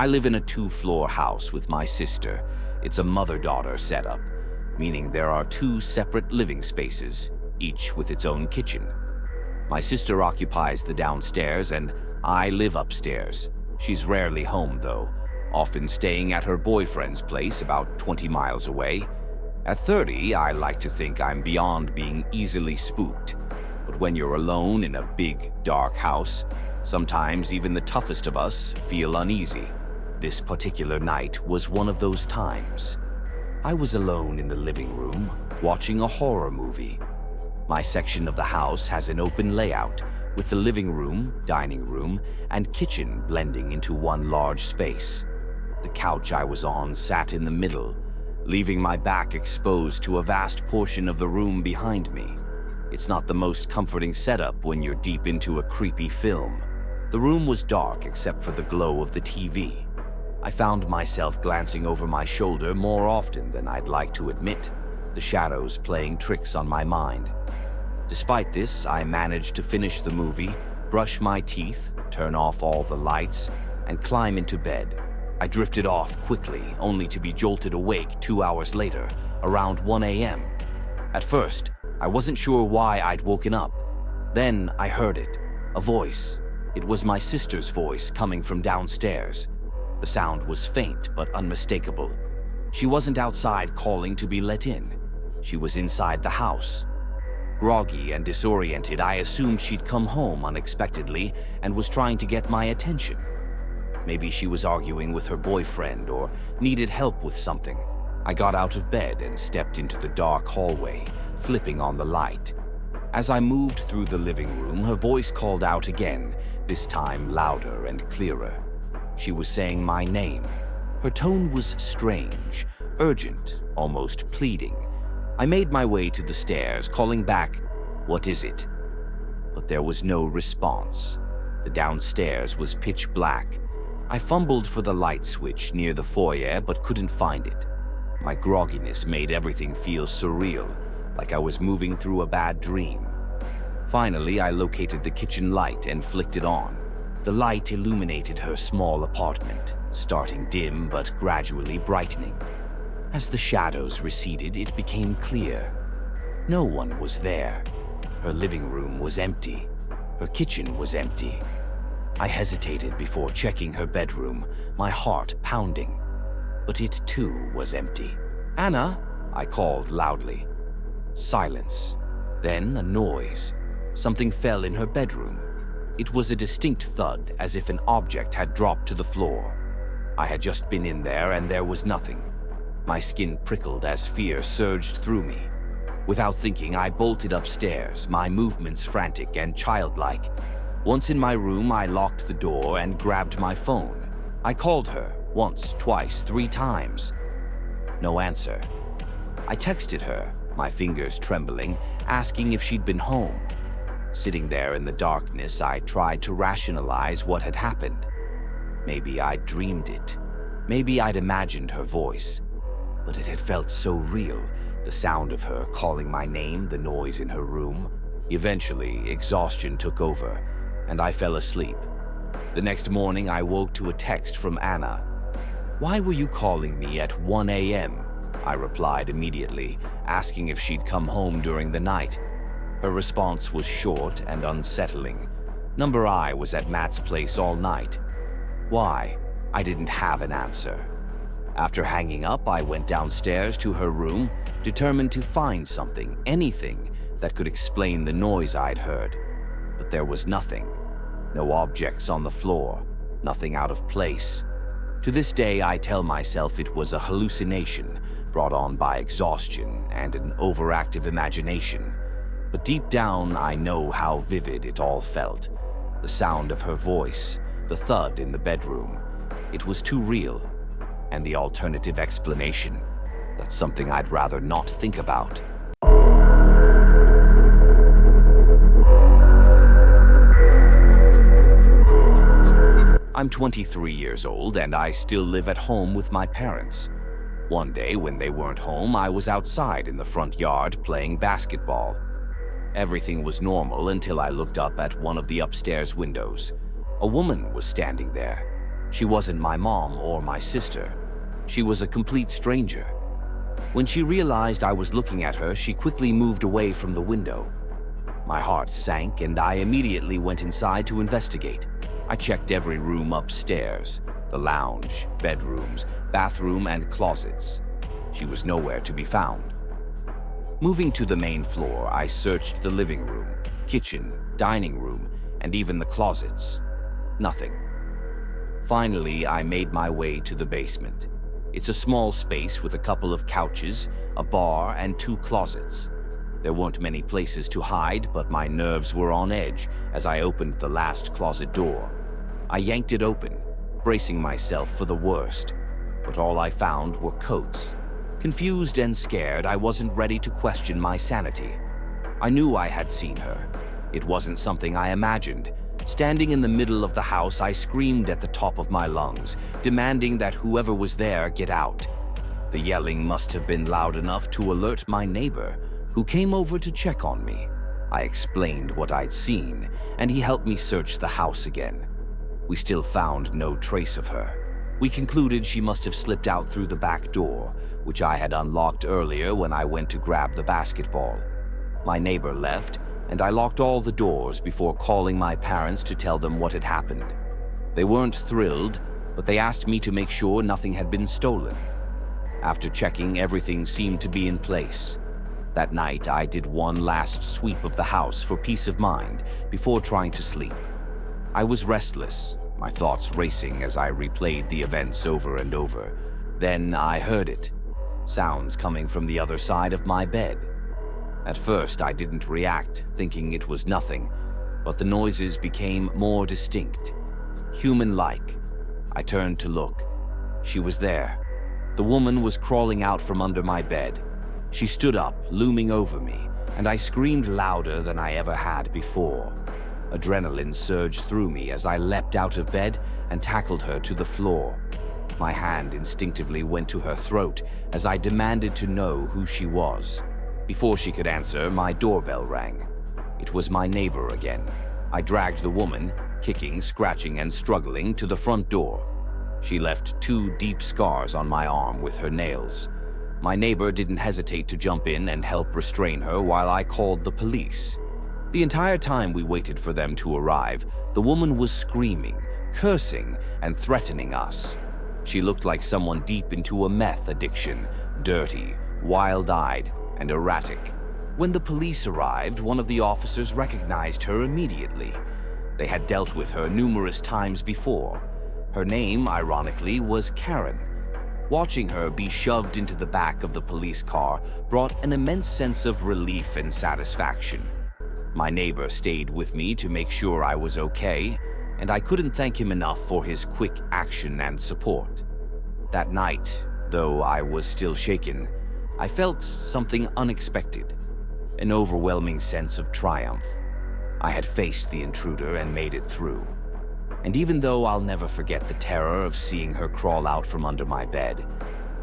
live in a two-floor house with my sister. It's a mother-daughter setup, meaning there are two separate living spaces, each with its own kitchen. My sister occupies the downstairs and I live upstairs. She's rarely home though, often staying at her boyfriend's place about 20 miles away. At 30, I like to think I'm beyond being easily spooked. But when you're alone in a big, dark house, sometimes even the toughest of us feel uneasy. This particular night was one of those times. I was alone in the living room, watching a horror movie. My section of the house has an open layout, with the living room, dining room, and kitchen blending into one large space. The couch I was on sat in the middle, leaving my back exposed to a vast portion of the room behind me. It's not the most comforting setup when you're deep into a creepy film. The room was dark except for the glow of the TV. I found myself glancing over my shoulder more often than I'd like to admit, the shadows playing tricks on my mind. Despite this, I managed to finish the movie, brush my teeth, turn off all the lights, and climb into bed. I drifted off quickly, only to be jolted awake 2 hours later, around 1 a.m. At first, I wasn't sure why I'd woken up. Then I heard it, a voice. It was my sister's voice coming from downstairs. The sound was faint but unmistakable. She wasn't outside calling to be let in. She was inside the house. Groggy and disoriented, I assumed she'd come home unexpectedly and was trying to get my attention. Maybe she was arguing with her boyfriend or needed help with something. I got out of bed and stepped into the dark hallway, flipping on the light. As I moved through the living room, her voice called out again, this time louder and clearer. She was saying my name. Her tone was strange, urgent, almost pleading. I made my way to the stairs, calling back, "What is it?" But there was no response. The downstairs was pitch black. I fumbled for the light switch near the foyer but couldn't find it. My grogginess made everything feel surreal, like I was moving through a bad dream. Finally, I located the kitchen light and flicked it on. The light illuminated her small apartment, starting dim but gradually brightening. As the shadows receded, it became clear. No one was there. Her living room was empty. Her kitchen was empty. I hesitated before checking her bedroom, my heart pounding. But it too was empty. "Anna," I called loudly. Silence. Then a noise. Something fell in her bedroom. It was a distinct thud, as if an object had dropped to the floor. I had just been in there and there was nothing. My skin prickled as fear surged through me. Without thinking, I bolted upstairs, my movements frantic and childlike. Once in my room, I locked the door and grabbed my phone. I called her once, twice, 3 times. No answer. I texted her, my fingers trembling, asking if she'd been home. Sitting there in the darkness, I tried to rationalize what had happened. Maybe I'd dreamed it. Maybe I'd imagined her voice. But it had felt so real, the sound of her calling my name, the noise in her room. Eventually, exhaustion took over, and I fell asleep. The next morning, I woke to a text from Anna. "Why were you calling me at 1 a.m.?" I replied immediately, asking if she'd come home during the night. Her response was short and unsettling. Number I was at Matt's place all night. Why? I didn't have an answer. After hanging up, I went downstairs to her room, determined to find something, anything, that could explain the noise I'd heard. But there was nothing. No objects on the floor, nothing out of place. To this day, I tell myself it was a hallucination brought on by exhaustion and an overactive imagination. But deep down, I know how vivid it all felt. The sound of her voice, the thud in the bedroom. It was too real. And the alternative explanation, that's something I'd rather not think about. I'm 23 years old and I still live at home with my parents. One day when they weren't home, I was outside in the front yard playing basketball. Everything was normal until I looked up at one of the upstairs windows. A woman was standing there. She wasn't my mom or my sister. She was a complete stranger. When she realized I was looking at her, she quickly moved away from the window. My heart sank, and I immediately went inside to investigate. I checked every room upstairs, the lounge, bedrooms, bathroom, and closets. She was nowhere to be found. Moving to the main floor, I searched the living room, kitchen, dining room, and even the closets. Nothing. Finally, I made my way to the basement. It's a small space with a couple of couches, a bar, and 2 closets. There weren't many places to hide, but my nerves were on edge as I opened the last closet door. I yanked it open, bracing myself for the worst, but all I found were coats. Confused and scared, I wasn't ready to question my sanity. I knew I had seen her. It wasn't something I imagined. Standing in the middle of the house, I screamed at the top of my lungs, demanding that whoever was there get out. The yelling must have been loud enough to alert my neighbor, who came over to check on me. I explained what I'd seen, and he helped me search the house again. We still found no trace of her. We concluded she must have slipped out through the back door, which I had unlocked earlier when I went to grab the basketball. My neighbor left, and I locked all the doors before calling my parents to tell them what had happened. They weren't thrilled, but they asked me to make sure nothing had been stolen. After checking, everything seemed to be in place. That night, I did one last sweep of the house for peace of mind before trying to sleep. I was restless, my thoughts racing as I replayed the events over and over. Then I heard it, sounds coming from the other side of my bed. At first, I didn't react, thinking it was nothing, but the noises became more distinct, human-like. I turned to look. She was there. The woman was crawling out from under my bed. She stood up, looming over me, and I screamed louder than I ever had before. Adrenaline surged through me as I leapt out of bed and tackled her to the floor. My hand instinctively went to her throat as I demanded to know who she was. Before she could answer, my doorbell rang. It was my neighbor again. I dragged the woman, kicking, scratching, and struggling, to the front door. She left 2 deep scars on my arm with her nails. My neighbor didn't hesitate to jump in and help restrain her while I called the police. The entire time we waited for them to arrive, the woman was screaming, cursing, and threatening us. She looked like someone deep into a meth addiction, dirty, wild-eyed, and erratic. When the police arrived, one of the officers recognized her immediately. They had dealt with her numerous times before. Her name, ironically, was Karen. Watching her be shoved into the back of the police car brought an immense sense of relief and satisfaction. My neighbor stayed with me to make sure I was okay, and I couldn't thank him enough for his quick action and support. That night, though I was still shaken, I felt something unexpected, an overwhelming sense of triumph. I had faced the intruder and made it through. And even though I'll never forget the terror of seeing her crawl out from under my bed,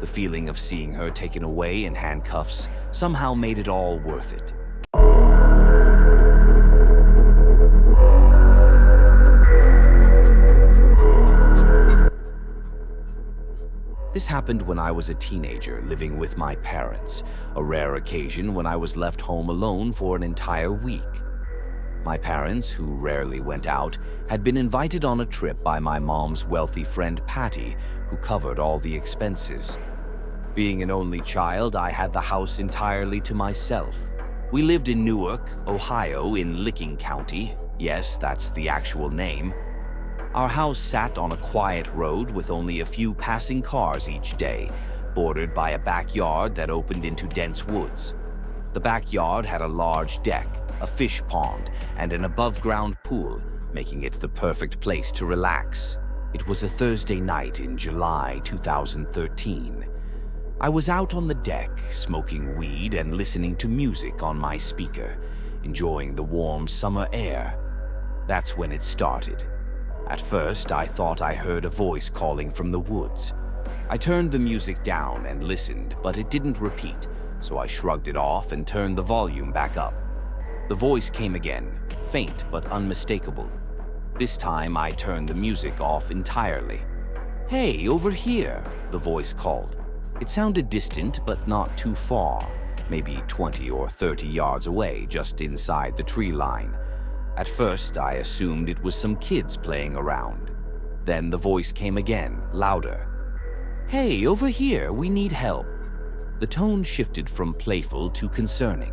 the feeling of seeing her taken away in handcuffs somehow made it all worth it. This happened when I was a teenager living with my parents, a rare occasion when I was left home alone for an entire week. My parents, who rarely went out, had been invited on a trip by my mom's wealthy friend Patty, who covered all the expenses. Being an only child, I had the house entirely to myself. We lived in Newark, Ohio, in Licking County. Yes, that's the actual name. Our house sat on a quiet road with only a few passing cars each day, bordered by a backyard that opened into dense woods. The backyard had a large deck, a fish pond, and an above-ground pool, making it the perfect place to relax. It was a Thursday night in July 2013. I was out on the deck, smoking weed and listening to music on my speaker, enjoying the warm summer air. That's when it started. At first, I thought I heard a voice calling from the woods. I turned the music down and listened, but it didn't repeat, so I shrugged it off and turned the volume back up. The voice came again, faint but unmistakable. This time, I turned the music off entirely. "Hey, over here," the voice called. It sounded distant, but not too far, maybe 20 or 30 yards away, just inside the tree line. At first, I assumed it was some kids playing around. Then the voice came again, louder. "Hey, over here, we need help." The tone shifted from playful to concerning.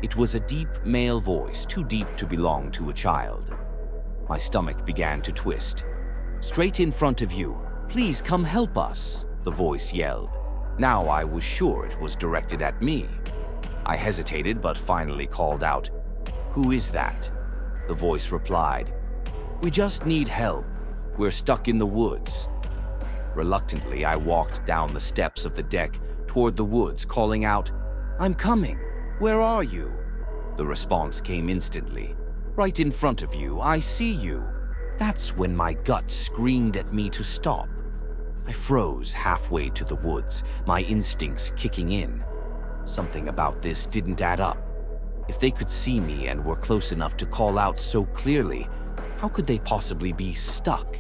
It was a deep male voice, too deep to belong to a child. My stomach began to twist. "Straight in front of you. Please come help us," the voice yelled. Now I was sure it was directed at me. I hesitated, but finally called out, "Who is that?" The voice replied, "We just need help. We're stuck in the woods." Reluctantly, I walked down the steps of the deck toward the woods, calling out, "I'm coming. Where are you?" The response came instantly. "Right in front of you. I see you." That's when my gut screamed at me to stop. I froze halfway to the woods, my instincts kicking in. Something about this didn't add up. If they could see me and were close enough to call out so clearly, how could they possibly be stuck?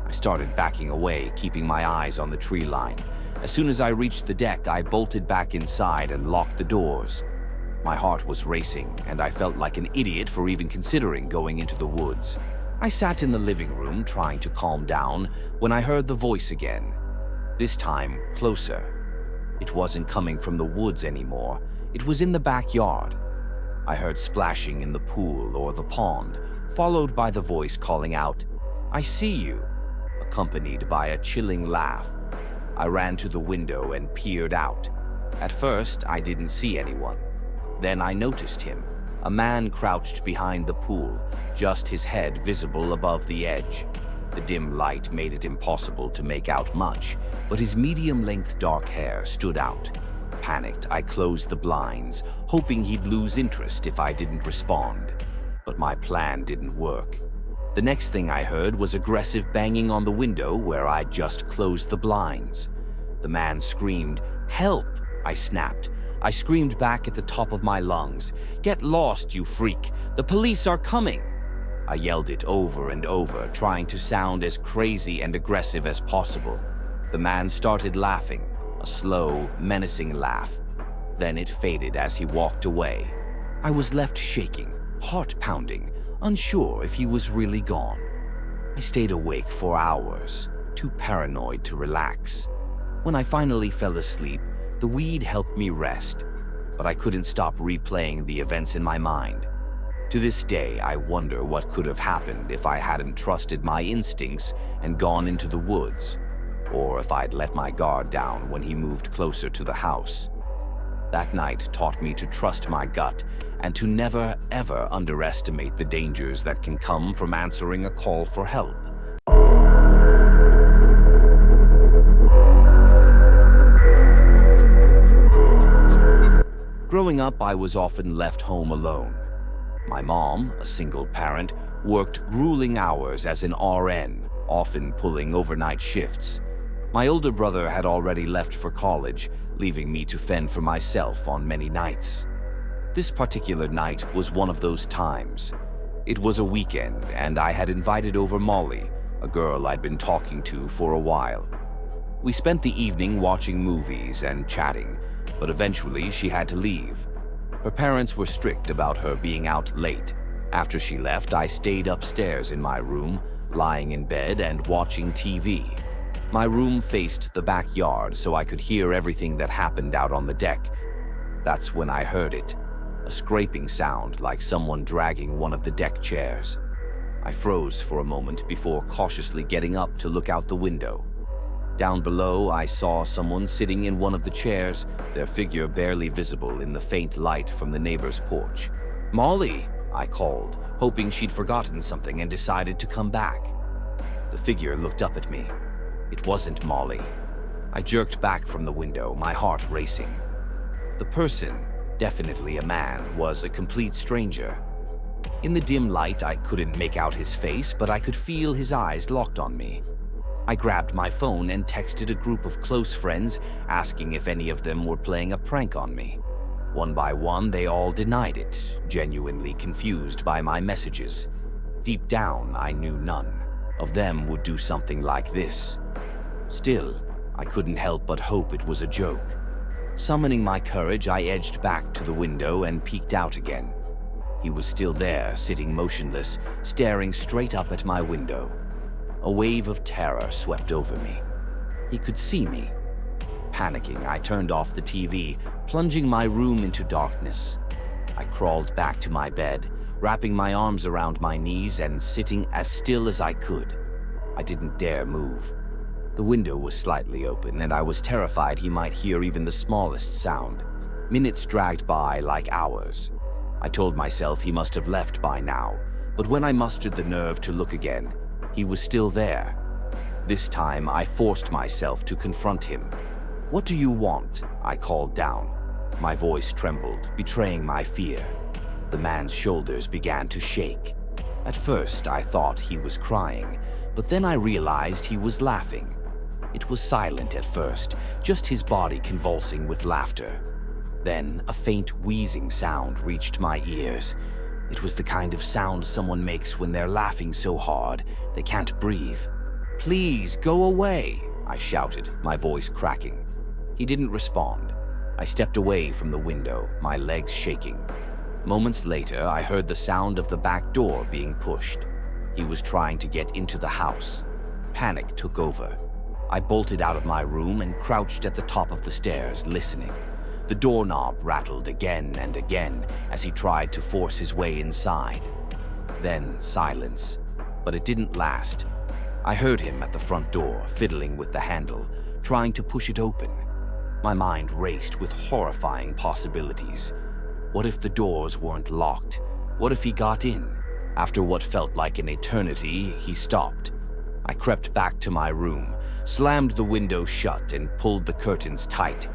I started backing away, keeping my eyes on the tree line. As soon as I reached the deck, I bolted back inside and locked the doors. My heart was racing, and I felt like an idiot for even considering going into the woods. I sat in the living room trying to calm down when I heard the voice again. This time, closer. It wasn't coming from the woods anymore. It was in the backyard. I heard splashing in the pool or the pond, followed by the voice calling out, "I see you," accompanied by a chilling laugh. I ran to the window and peered out. At first, I didn't see anyone. Then I noticed him. A man crouched behind the pool, just his head visible above the edge. The dim light made it impossible to make out much, but his medium-length dark hair stood out. Panicked, I closed the blinds, hoping he'd lose interest if I didn't respond. But my plan didn't work. The next thing I heard was aggressive banging on the window where I'd just closed the blinds. The man screamed, "Help!" I snapped. I screamed back at the top of my lungs, "Get lost, you freak! The police are coming!" I yelled it over and over, trying to sound as crazy and aggressive as possible. The man started laughing, a slow, menacing laugh. Then it faded as he walked away. I was left shaking, heart pounding, unsure if he was really gone. I stayed awake for hours, too paranoid to relax. When I finally fell asleep, the weed helped me rest, but I couldn't stop replaying the events in my mind. To this day, I wonder what could have happened if I hadn't trusted my instincts and gone into the woods, or if I'd let my guard down when he moved closer to the house. That night taught me to trust my gut and to never, ever underestimate the dangers that can come from answering a call for help. Growing up, I was often left home alone. My mom, a single parent, worked grueling hours as an RN, often pulling overnight shifts. My older brother had already left for college, leaving me to fend for myself on many nights. This particular night was one of those times. It was a weekend, and I had invited over Molly, a girl I'd been talking to for a while. We spent the evening watching movies and chatting, but eventually she had to leave. Her parents were strict about her being out late. After she left, I stayed upstairs in my room, lying in bed and watching TV. My room faced the backyard, so I could hear everything that happened out on the deck. That's when I heard it, a scraping sound like someone dragging one of the deck chairs. I froze for a moment before cautiously getting up to look out the window. Down below, I saw someone sitting in one of the chairs, their figure barely visible in the faint light from the neighbor's porch. "Molly!" I called, hoping she'd forgotten something and decided to come back. The figure looked up at me. It wasn't Molly. I jerked back from the window, my heart racing. The person, definitely a man, was a complete stranger. In the dim light, I couldn't make out his face, but I could feel his eyes locked on me. I grabbed my phone and texted a group of close friends, asking if any of them were playing a prank on me. One by one, they all denied it, genuinely confused by my messages. Deep down, I knew none of them would do something like this. Still, I couldn't help but hope it was a joke. Summoning my courage, I edged back to the window and peeked out again. He was still there, sitting motionless, staring straight up at my window. A wave of terror swept over me. He could see me. Panicking, I turned off the TV, plunging my room into darkness. I crawled back to my bed, wrapping my arms around my knees and sitting as still as I could. I didn't dare move. The window was slightly open, and I was terrified he might hear even the smallest sound. Minutes dragged by like hours. I told myself he must have left by now, but when I mustered the nerve to look again, he was still there. This time, I forced myself to confront him. "What do you want?" I called down. My voice trembled, betraying my fear. The man's shoulders began to shake. At first, I thought he was crying, but then I realized he was laughing. It was silent at first, just his body convulsing with laughter. Then, a faint wheezing sound reached my ears. It was the kind of sound someone makes when they're laughing so hard they can't breathe. "Please, go away," I shouted, my voice cracking. He didn't respond. I stepped away from the window, my legs shaking. Moments later, I heard the sound of the back door being pushed. He was trying to get into the house. Panic took over. I bolted out of my room and crouched at the top of the stairs, listening. The doorknob rattled again and again as he tried to force his way inside. Then silence, but it didn't last. I heard him at the front door, fiddling with the handle, trying to push it open. My mind raced with horrifying possibilities. What if the doors weren't locked? What if he got in? After what felt like an eternity, he stopped. I crept back to my room, slammed the window shut, and pulled the curtains tight.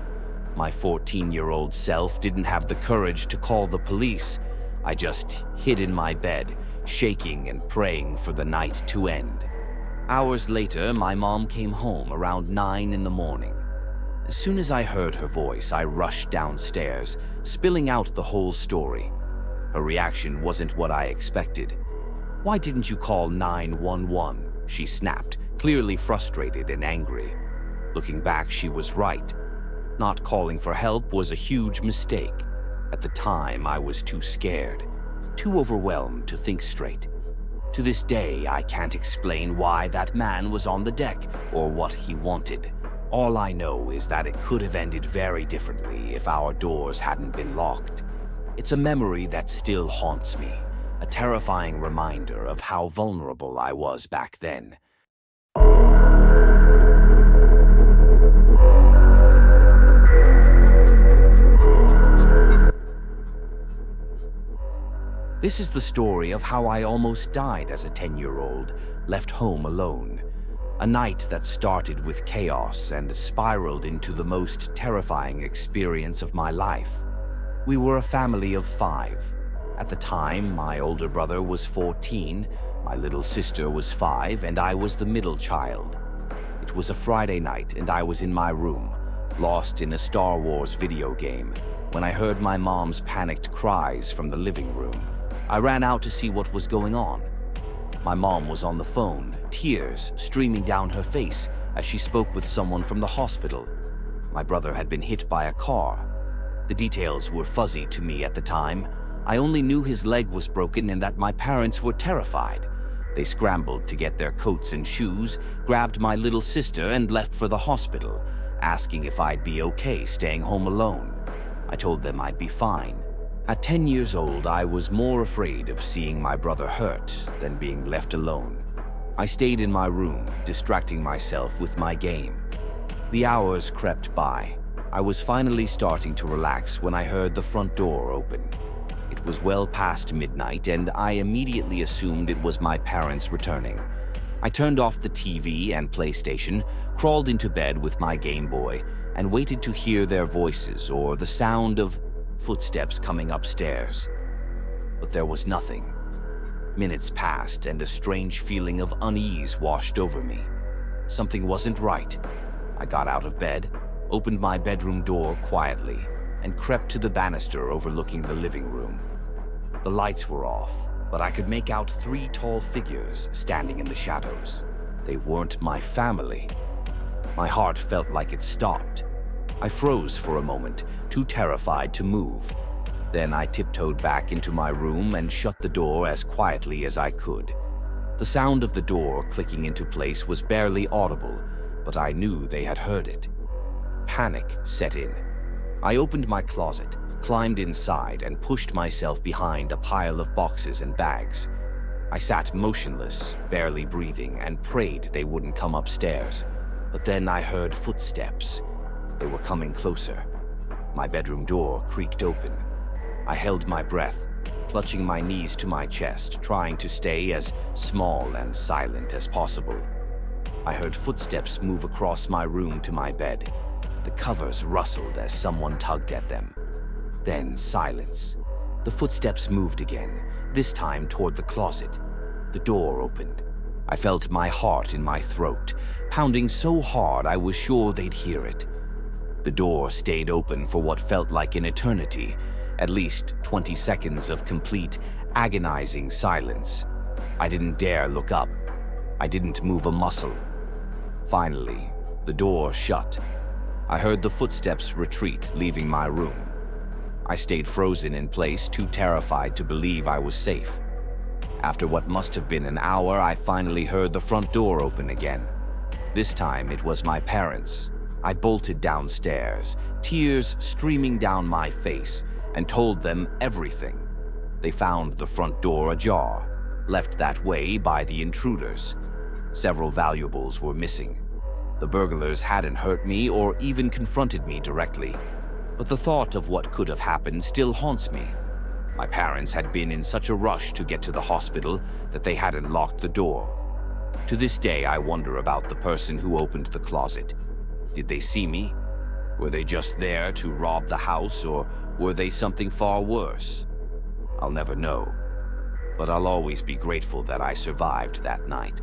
My 14-year-old self didn't have the courage to call the police. I just hid in my bed, shaking and praying for the night to end. Hours later, my mom came home around 9 in the morning. As soon as I heard her voice, I rushed downstairs, spilling out the whole story. Her reaction wasn't what I expected. "Why didn't you call 911?" she snapped, clearly frustrated and angry. Looking back, she was right. Not calling for help was a huge mistake. At the time, I was too scared, too overwhelmed to think straight. To this day, I can't explain why that man was on the deck or what he wanted. All I know is that it could have ended very differently if our doors hadn't been locked. It's a memory that still haunts me, a terrifying reminder of how vulnerable I was back then. This is the story of how I almost died as a 10-year-old, left home alone. A night that started with chaos and spiraled into the most terrifying experience of my life. We were a family of 5. At the time, my older brother was 14, my little sister was 5, and I was the middle child. It was a Friday night, and I was in my room, lost in a Star Wars video game, when I heard my mom's panicked cries from the living room. I ran out to see what was going on. My mom was on the phone, tears streaming down her face as she spoke with someone from the hospital. My brother had been hit by a car. The details were fuzzy to me at the time. I only knew his leg was broken and that my parents were terrified. They scrambled to get their coats and shoes, grabbed my little sister, and left for the hospital, asking if I'd be okay staying home alone. I told them I'd be fine. At 10 years old, I was more afraid of seeing my brother hurt than being left alone. I stayed in my room, distracting myself with my game. The hours crept by. I was finally starting to relax when I heard the front door open. It was well past midnight, and I immediately assumed it was my parents returning. I turned off the TV and PlayStation, crawled into bed with my Game Boy, and waited to hear their voices or the sound of footsteps coming upstairs. But there was nothing. Minutes passed, and a strange feeling of unease washed over me. Something wasn't right. I got out of bed, opened my bedroom door quietly, and crept to the banister overlooking the living room. The lights were off, but I could make out 3 tall figures standing in the shadows. They weren't my family. My heart felt like it stopped. I froze for a moment, too terrified to move. Then I tiptoed back into my room and shut the door as quietly as I could. The sound of the door clicking into place was barely audible, but I knew they had heard it. Panic set in. I opened my closet, climbed inside, and pushed myself behind a pile of boxes and bags. I sat motionless, barely breathing, and prayed they wouldn't come upstairs. But then I heard footsteps. They were coming closer. My bedroom door creaked open. I held my breath, clutching my knees to my chest, trying to stay as small and silent as possible. I heard footsteps move across my room to my bed. The covers rustled as someone tugged at them. Then silence. The footsteps moved again, this time toward the closet. The door opened. I felt my heart in my throat, pounding so hard I was sure they'd hear it. The door stayed open for what felt like an eternity, at least 20 seconds of complete, agonizing silence. I didn't dare look up. I didn't move a muscle. Finally, the door shut. I heard the footsteps retreat, leaving my room. I stayed frozen in place, too terrified to believe I was safe. After what must have been an hour, I finally heard the front door open again. This time, it was my parents. I bolted downstairs, tears streaming down my face, and told them everything. They found the front door ajar, left that way by the intruders. Several valuables were missing. The burglars hadn't hurt me or even confronted me directly, but the thought of what could have happened still haunts me. My parents had been in such a rush to get to the hospital that they hadn't locked the door. To this day, I wonder about the person who opened the closet. Did they see me? Were they just there to rob the house, or were they something far worse? I'll never know, but I'll always be grateful that I survived that night.